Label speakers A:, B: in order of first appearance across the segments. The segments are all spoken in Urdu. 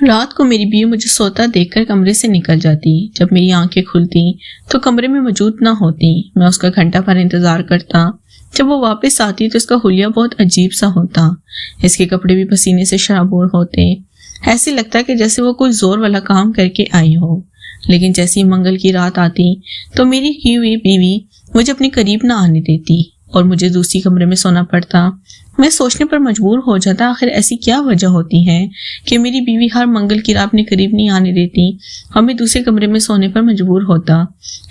A: رات کو میری بیوی مجھے سوتا دیکھ کر کمرے سے نکل جاتی۔ جب میری آنکھیں کھلتی تو کمرے میں موجود نہ ہوتی۔ میں اس کا گھنٹہ بھر انتظار کرتا۔ جب وہ واپس آتی تو اس کا حلیہ بہت عجیب سا ہوتا۔ اس کے کپڑے بھی پسینے سے شرابور ہوتے۔ ایسے لگتا کہ جیسے وہ کوئی زور والا کام کر کے آئی ہو۔ لیکن جیسی منگل کی رات آتی تو میری کی ہوئی بیوی مجھے اپنے قریب نہ آنے دیتی اور مجھے دوسری کمرے میں سونا پڑتا۔ میں سوچنے پر مجبور ہو جاتا آخر ایسی کیا وجہ ہوتی ہے کہ میری بیوی ہر منگل کی رات اپنے قریب نہیں آنے دیتی اور میں دوسرے کمرے میں سونے پر مجبور ہوتا۔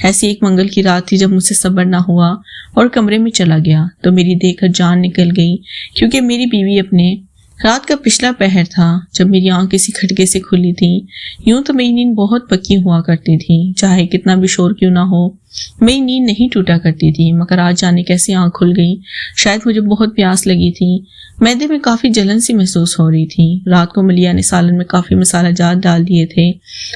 A: ایسی ایک منگل کی رات تھی جب مجھ سے صبر نہ ہوا اور کمرے میں چلا گیا تو میری دیکھ کر جان نکل گئی، کیونکہ میری بیوی اپنے رات کا پچھلا پہر تھا جب میری آنکھ کسی کھٹکے سے کھلی تھی۔ یوں تو میری نیند بہت پکی ہوا کرتی تھی، چاہے کتنا بھی شور کیوں نہ ہو میری نیند نہیں ٹوٹا کرتی تھی، مگر آج جانے کیسے آنکھ کھل گئی۔ شاید مجھے بہت پیاس لگی تھی، معدے میں کافی جلن سی محسوس ہو رہی تھی۔ رات کو ملیحہ نے سالن میں کافی مسالہ جات ڈال دیے تھے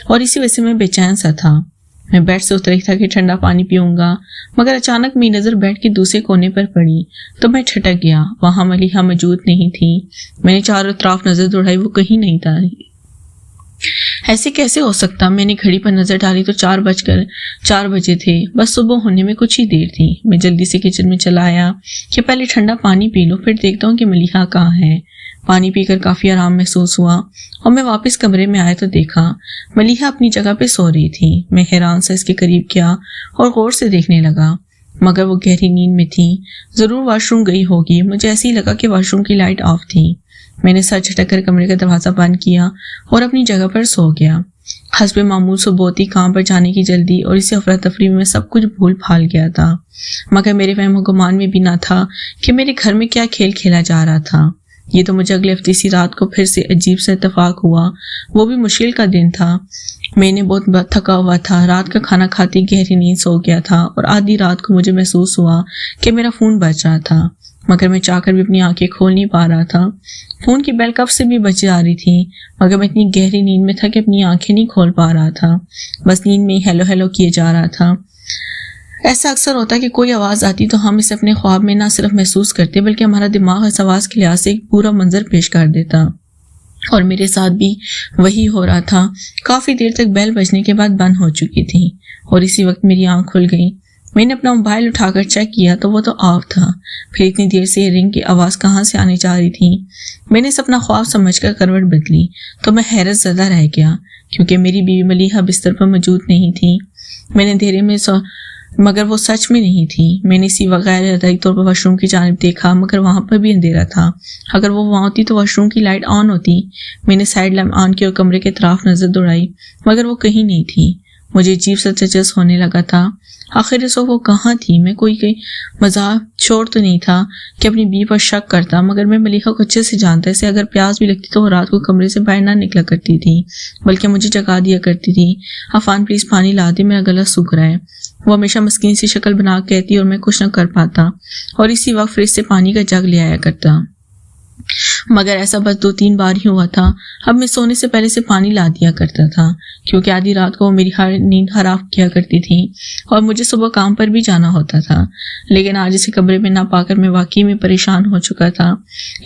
A: اور اسی وجہ سے میں بے چین سا تھا۔ میں بیڈ سے اتری تھا کہ ٹھنڈا پانی پیوں گا، مگر اچانک میری نظر بیڈ کے دوسرے کونے پر پڑی تو میں چھٹک گیا۔ وہاں ملیحہ موجود نہیں تھی۔ میں نے چاروں طرف نظر دوڑائی، وہ کہیں نہیں تھا۔ ایسے کیسے ہو سکتا؟ میں نے گھڑی پر نظر ڈالی تو 4 بجے تھے، بس صبح ہونے میں کچھ ہی دیر تھی۔ میں جلدی سے کچن میں چلا آیا کہ پہلے ٹھنڈا پانی پی لوں، پھر دیکھتا ہوں کہ ملیحہ کہاں ہے۔ پانی پی کر کافی آرام محسوس ہوا اور میں واپس کمرے میں آیا تو دیکھا ملیحہ اپنی جگہ پہ سو رہی تھی۔ میں حیران سے اس کے قریب گیا اور غور سے دیکھنے لگا، مگر وہ گہری نیند میں تھی۔ ضرور واش روم گئی ہوگی، مجھے ایسے ہی لگا کہ واش روم کی لائٹ آف تھی۔ میں نے سر جھٹک کر کمرے کا دروازہ بند کیا اور اپنی جگہ پر سو گیا۔ حسب معمول صبح کام پر جانے کی جلدی اور اسی افراتفری میں سب کچھ بھول بھال گیا تھا، مگر میرے وہم و گمان میں بھی نہ تھا کہ میرے گھر میں کیا کھیل کھیلا جا رہا تھا۔ یہ تو مجھے اگلے ہفتے سی رات کو پھر سے عجیب سا اتفاق ہوا۔ وہ بھی مشکل کا دن تھا۔ میں نے بہت تھکا ہوا تھا، رات کا کھانا کھاتے گہری نیند سو گیا تھا اور آدھی رات کو مجھے محسوس ہوا کہ میرا فون بج رہا تھا، مگر میں چاہ کر بھی اپنی آنکھیں کھول نہیں پا رہا تھا۔ فون کی بیل کب سے بھی بج جا رہی تھی، مگر میں اتنی گہری نیند میں تھا کہ اپنی آنکھیں نہیں کھول پا رہا تھا، بس نیند میں ہی ہیلو ہیلو کیے جا رہا تھا۔ ایسا اکثر ہوتا کہ کوئی آواز آتی تو ہم اسے اپنے خواب میں نہ صرف محسوس کرتے بلکہ ہمارا دماغ اس آواز کے لحاظ سے ایک پورا منظر پیش کر دیتا، اور میرے ساتھ بھی وہی ہو رہا تھا۔ کافی دیر تک بیل بجنے کے بعد بند ہو چکی تھی اور اسی وقت میری آنکھ کھل گئی۔ میں نے اپنا موبائل اٹھا کر چیک کیا تو وہ تو آف تھا۔ پھر اتنی دیر سے رنگ کی آواز کہاں سے آنے جا رہی تھی؟ میں نے اس اپنا خواب سمجھ کر کروٹ بدلی تو میں حیرت زدہ رہ گیا، کیونکہ میری بیوی ملیحہ بستر پر موجود نہیں تھی۔ میں نے اندھیرے میں مگر وہ سچ میں نہیں تھی۔ میں نے اسی غیر ارادی طور پر واش روم کی جانب دیکھا، مگر وہاں پر بھی اندھیرا تھا۔ اگر وہ وہاں ہوتی تو واش روم کی لائٹ آن ہوتی۔ میں نے سائڈ لیمپ آن کی اور کمرے کے اطراف نظر دوڑائی، مگر وہ کہیں نہیں تھی۔ مجھے عجیب سا چچس ہونے لگا تھا۔ آخر اس وقت وہ کہاں تھی؟ میں کوئی مزاح چھوڑ تو نہیں تھا کہ اپنی بیوی پر شک کرتا، مگر میں ملیحہ کو اچھے سے جانتا، اسے اگر پیاس بھی لگتی تو وہ رات کو کمرے سے باہر نہ نکلا کرتی تھی، بلکہ مجھے جگا دیا کرتی تھی۔ عفان پلیز پانی لا دے، میرا گلا سوکھ رہا ہے، وہ ہمیشہ مسکین سی شکل بنا کہتی اور میں کچھ نہ کر پاتا، اور اسی وقت فریج سے پانی کا جگ لے آیا کرتا، مگر ایسا بس 2-3 بار ہی ہوا تھا۔ اب میں سونے سے پہلے سے پانی لا دیا کرتا تھا، کیونکہ آدھی رات کو وہ میری نیند خراب کیا کرتی تھی اور مجھے صبح کام پر بھی جانا ہوتا تھا۔ لیکن آج اسے کمرے میں نہ پا کر میں واقعی میں پریشان ہو چکا تھا۔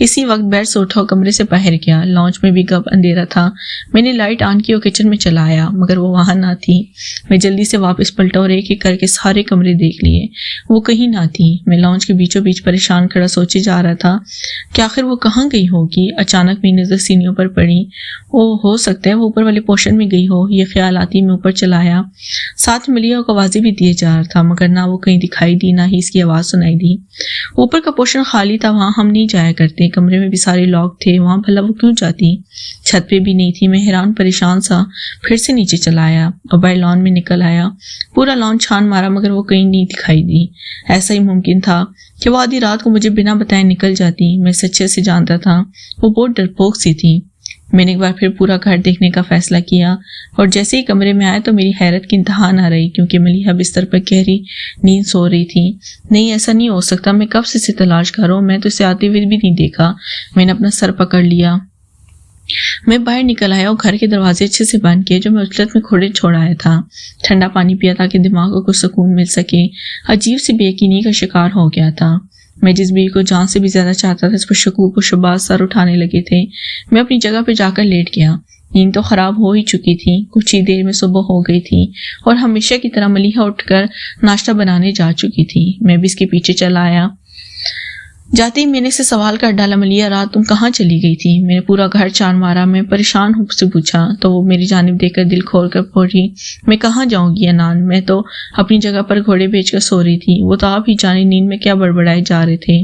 A: اسی وقت بیڈ سے اٹھا اور کمرے سے باہر گیا۔ لانچ میں بھی گپ اندھیرا تھا۔ میں نے لائٹ آن کی اور کچن میں چلا آیا، مگر وہ وہاں نہ تھی۔ میں جلدی سے واپس پلٹا اور ایک ایک کر کے سارے کمرے دیکھ لیے، وہ کہیں نہ تھی۔ میں لانچ کے بیچوں بیچ پریشان کھڑا سوچے جا رہا تھا کہ آخر وہ کہاں گئی ہوگی۔ اچانک میری نظر سینیوں پر پڑی۔ ہو سکتا ہے وہ اوپر والے پورشن میں گئی ہو، یہ خیال آتی میں اوپر چلا آیا۔ ساتھ میں ملیحہ کو آوازیں بھی دیے جا رہا تھا، مگر نہ وہ کہیں دکھائی دی نہ ہی اس کی آواز سنائی دی۔ اوپر کا پورشن خالی تھا، وہاں ہم نہیں جایا کرتے، کمرے میں بھی سارے لاک تھے، وہاں بھلا وہ کیوں جاتی؟ چھت پہ بھی نہیں تھی۔ میں حیران پریشان سا پھر سے نیچے چلا آیا اور باہر لان میں نکل آیا۔ پورا لان چھان مارا، مگر وہ کہیں نہیں دکھائی دی۔ ایسا ہی ممکن تھا کہ وہ آدھی رات کو مجھے بنا بتائے نکل جاتی۔ میں سچے سے جانتا تھا وہ بہت ڈرپوک سی تھی۔ میں نے ایک بار پھر پورا گھر دیکھنے کا فیصلہ کیا اور جیسے ہی کمرے میں آیا تو میری حیرت کی انتہا نہ رہی، کیونکہ ملیحہ بستر پر گہری نیند سو رہی تھی۔ نہیں، ایسا نہیں ہو سکتا، میں کب سے اسے تلاش کروں، میں تو اسے آتے ہوئے بھی نہیں دیکھا۔ میں نے اپنا سر پکڑ لیا۔ میں باہر نکل آیا اور گھر کے دروازے اچھے سے بند کیے جو میں عجلت میں کھوڑے چھوڑ آیا تھا۔ ٹھنڈا پانی پیا تاکہ دماغ کو کچھ سکون مل سکے۔ عجیب سی بے یقینی کا شکار ہو گیا تھا۔ میں جس بیوی کو جان سے بھی زیادہ چاہتا تھا اس پر شکوک و شبہات سر اٹھانے لگے تھے۔ میں اپنی جگہ پہ جا کر لیٹ گیا۔ نیند تو خراب ہو ہی چکی تھی، کچھ ہی دیر میں صبح ہو گئی تھی اور ہمیشہ کی طرح ملیحہ اٹھ کر ناشتہ بنانے جا چکی تھی۔ میں بھی اس کے پیچھے چلا آیا۔ جاتے ہی میں نے اسے سوال کر ڈالا، ملیحہ رات تم کہاں چلی گئی تھی؟ میں نے پورا گھر چار مارا، میں پریشان ہو سے پوچھا تو وہ میری جانب دیکھ کر دل کھول کر بولی، میں کہاں جاؤں گی انان، میں تو اپنی جگہ پر گھوڑے بیچ کر سو رہی تھی، وہ تو آپ ہی جانے نیند میں کیا بڑبڑائے جا رہے تھے۔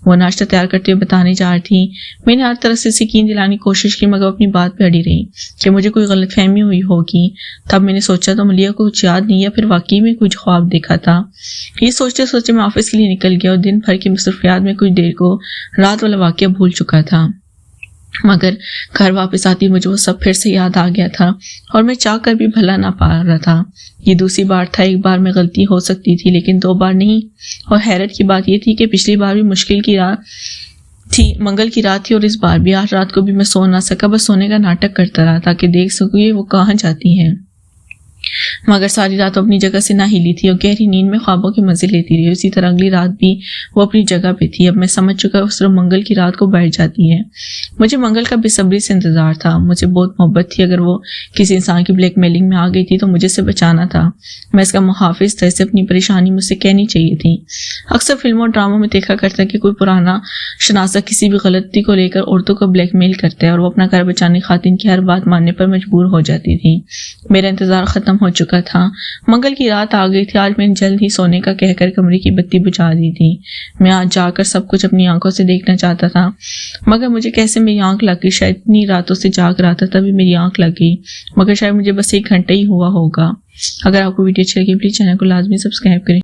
A: وہ ناشتہ تیار کرتے ہوئے بتانے جا رہی تھی۔ میں نے ہر طرح سے یقین دلانے کی کوشش کی مگر اپنی بات پہ اڑی رہی کہ مجھے کوئی غلط فہمی ہوئی ہوگی۔ تب میں نے سوچا تو ملیحہ کو کچھ یاد نہیں یا پھر واقعی میں کچھ خواب دیکھا تھا۔ یہ سوچتے سوچتے میں آفس کے لیے نکل گیا اور دن بھر کی مصروفیات میں کچھ دیر کو رات والا واقعہ بھول چکا تھا، مگر گھر واپس آتی مجھے وہ سب پھر سے یاد آ گیا تھا اور میں چاہ کر بھی بھلا نہ پا رہا تھا۔ یہ دوسری بار تھا، ایک بار میں غلطی ہو سکتی تھی لیکن دو بار نہیں۔ اور حیرت کی بات یہ تھی کہ پچھلی بار بھی مشکل کی رات تھی، منگل کی رات تھی اور اس بار بھی آج رات کو بھی میں سو نہ سکا، بس سونے کا ناٹک کرتا رہا تاکہ دیکھ سکوں یہ وہ کہاں جاتی ہیں، مگر ساری رات اپنی جگہ سے نہ ہلی تھی اور گہری نیند میں خوابوں کے مزے لیتی رہی۔ اسی طرح اگلی رات بھی وہ اپنی جگہ پہ تھی۔ اب میں سمجھ چکا اس طرح منگل کی رات کو بیٹھ جاتی ہے۔ مجھے منگل کا بے صبری سے انتظار تھا، مجھے بہت محبت تھی، اگر وہ کسی انسان کی بلیک میلنگ میں آ گئی تھی تو مجھے سے بچانا تھا، میں اس کا محافظ تھا، اسے اپنی پریشانی مجھ سے کہنی چاہیے تھی۔ اکثر فلموں اور ڈراموں میں دیکھا کرتا کہ کوئی پرانا شناسہ کسی بھی غلطی کو لے کر عورتوں کو بلیک میل کرتا ہے اور وہ اپنا گھر بچانے خاطر کی ہر بات ماننے پر مجبور ہو جاتی تھی۔ میرا انتظار ختم ہو چکا تھا، منگل کی رات آ گئی تھی۔ آج میں نے جلد ہی سونے کا کہہ کر کمرے کی بتی بجھا دی تھی۔ میں آج جا کر سب کچھ اپنی آنکھوں سے دیکھنا چاہتا تھا، مگر مجھے کیسے میری آنکھ لگ گئی، شاید اتنی راتوں سے جاگ رہا تھا تبھی میری آنکھ لگ گئی، مگر شاید مجھے بس 1 گھنٹہ ہی ہوا ہوگا۔ اگر آپ کو ویڈیو اچھی لگی پلیز چینل کو لازمی سبسکرائب کریں۔